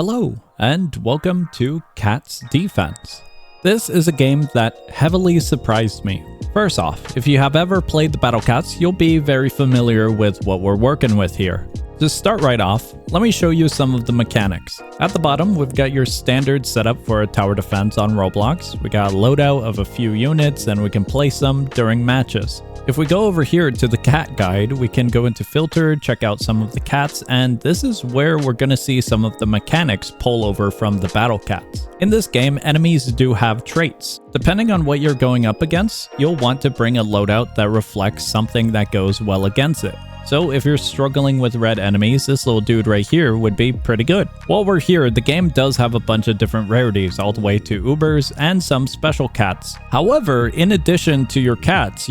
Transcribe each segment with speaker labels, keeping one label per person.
Speaker 1: Hello, and welcome to Cat's Defense. This is a game that heavily surprised me. First off, if you have ever played the Battle Cats, you'll be very familiar with what we're working with here. To start right off, let me show you some of the mechanics. At the bottom, we've got your standard setup for a tower defense on Roblox. We got a loadout of a few units, and we can place them during matches. If we go over here to the cat guide, we can go into filter, check out some of the cats, and this is where we're going to see some of the mechanics pull over from the battle cats. In this game, enemies do have traits. Depending on what you're going up against, you'll want to bring a loadout that reflects something that goes well against it. So if you're struggling with red enemies, this little dude right here would be pretty good. While we're here, the game does have a bunch of different rarities, all the way to Ubers and some special cats. However, in addition to your cats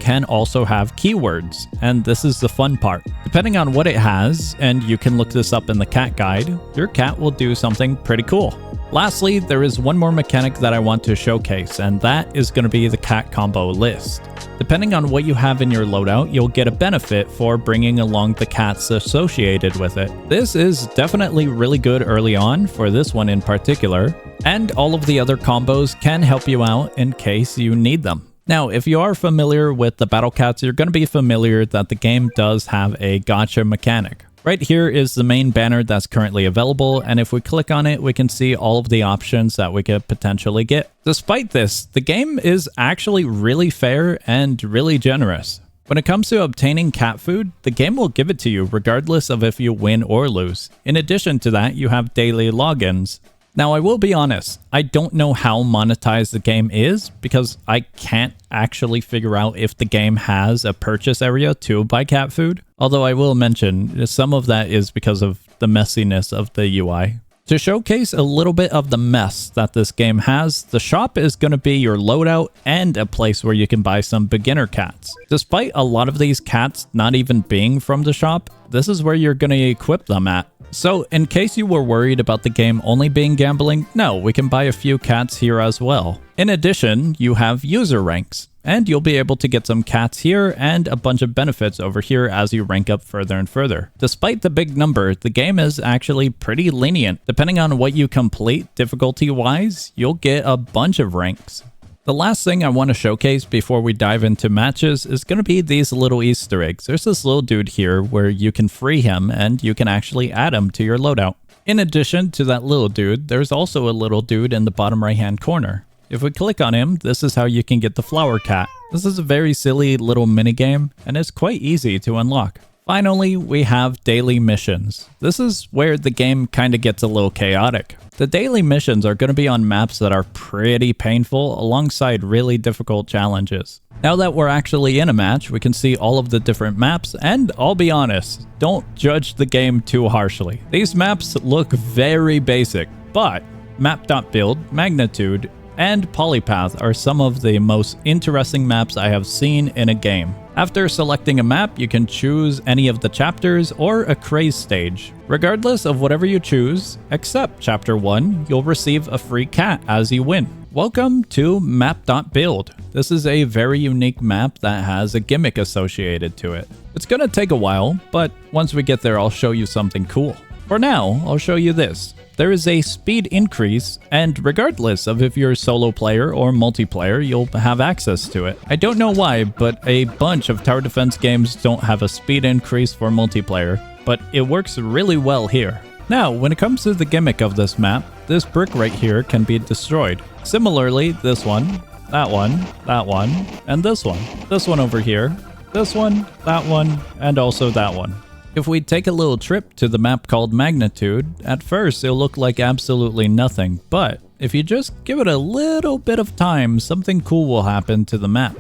Speaker 1: can also have keywords, and this is the fun part. Depending on what it has, and you can look this up in the cat guide, your cat will do something pretty cool. Lastly, there is one more mechanic that I want to showcase, and that is going to be the cat combo list. Depending on what you have in your loadout, you'll get a benefit for bringing along the cats associated with it. This is definitely really good early on for this one in particular, and all of the other combos can help you out in case you need them. Now, if you are familiar with the Battle Cats, you're going to be familiar that the game does have a gacha mechanic. Right here is the main banner that's currently available, and if we click on it, we can see all of the options that we could potentially get. Despite this, the game is actually really fair and really generous. When it comes to obtaining cat food, the game will give it to you regardless of if you win or lose. In addition to that, you have daily logins. Now, I will be honest, I don't know how monetized the game is because I can't actually figure out if the game has a purchase area to buy cat food. Although I will mention, some of that is because of the messiness of the UI. To showcase a little bit of the mess that this game has, the shop is going to be your loadout and a place where you can buy some beginner cats. Despite a lot of these cats not even being from the shop, this is where you're going to equip them at. So, in case you were worried about the game only being gambling, no, we can buy a few cats here as well. In addition, you have user ranks, and you'll be able to get some cats here and a bunch of benefits over here as you rank up further and further. Despite the big number, the game is actually pretty lenient. Depending on what you complete difficulty-wise, you'll get a bunch of ranks. The last thing I want to showcase before we dive into matches is going to be these little Easter eggs. There's this little dude here where you can free him and you can actually add him to your loadout. In addition to that little dude, there's also a little dude in the bottom right hand corner. If we click on him, this is how you can get the flower cat. This is a very silly little minigame and it's quite easy to unlock. Finally, we have daily missions. This is where the game kind of gets a little chaotic. The daily missions are going to be on maps that are pretty painful alongside really difficult challenges. Now that we're actually in a match, we can see all of the different maps, and I'll be honest, don't judge the game too harshly. These maps look very basic, but map.build, magnitude, and polypath are some of the most interesting maps I have seen in a game. After selecting a map, you can choose any of the chapters or a craze stage. Regardless of whatever you choose, except chapter 1, you'll receive a free cat as you win. Welcome to map.build. This is a very unique map that has a gimmick associated to it. It's gonna take a while, but once we get there, I'll show you something cool. For now, I'll show you this. There is a speed increase, and regardless of if you're a solo player or multiplayer, you'll have access to it. I don't know why, but a bunch of tower defense games don't have a speed increase for multiplayer, but it works really well here. Now, when it comes to the gimmick of this map, this brick right here can be destroyed. Similarly, this one, and this one. This one over here, this one, that one, and also that one. If we take a little trip to the map called Magnitude, at first it'll look like absolutely nothing, but if you just give it a little bit of time, something cool will happen to the map.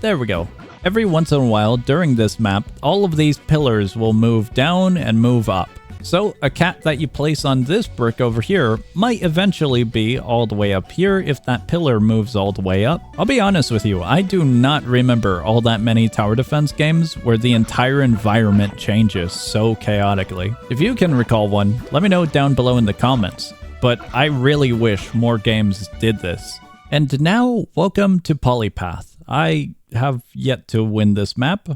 Speaker 1: There we go. Every once in a while during this map, all of these pillars will move down and move up. So a cat that you place on this brick over here might eventually be all the way up here if that pillar moves all the way up. I'll be honest with you, I do not remember all that many tower defense games where the entire environment changes so chaotically. If you can recall one, let me know down below in the comments. But I really wish more games did this. And now, welcome to Polypath. I have yet to win this map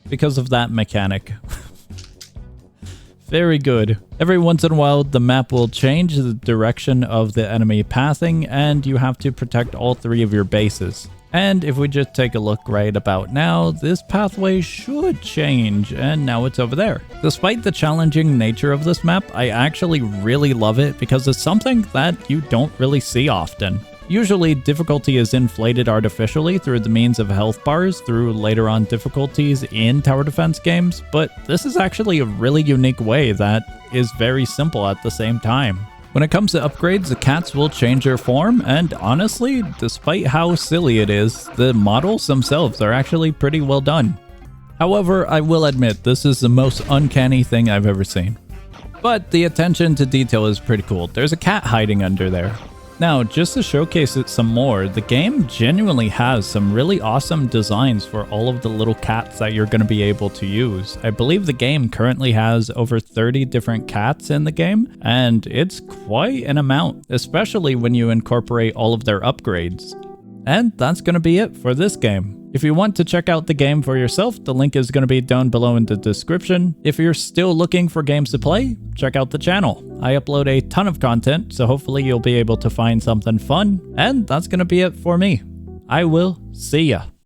Speaker 1: because of that mechanic. Very good. Every once in a while, the map will change the direction of the enemy pathing, and you have to protect all 3 of your bases. And if we just take a look right about now, this pathway should change, and now it's over there. Despite the challenging nature of this map, I actually really love it because it's something that you don't really see often. Usually, difficulty is inflated artificially through the means of health bars through later on difficulties in tower defense games, but this is actually a really unique way that is very simple at the same time. When it comes to upgrades, the cats will change their form, and honestly, despite how silly it is, the models themselves are actually pretty well done. However, I will admit this is the most uncanny thing I've ever seen. But the attention to detail is pretty cool. There's a cat hiding under there. Now, just to showcase it some more, the game genuinely has some really awesome designs for all of the little cats that you're going to be able to use. I believe the game currently has over 30 different cats in the game, and it's quite an amount, especially when you incorporate all of their upgrades. And that's going to be it for this game. If you want to check out the game for yourself, the link is going to be down below in the description. If you're still looking for games to play, check out the channel. I upload a ton of content, so hopefully you'll be able to find something fun. And that's going to be it for me. I will see ya.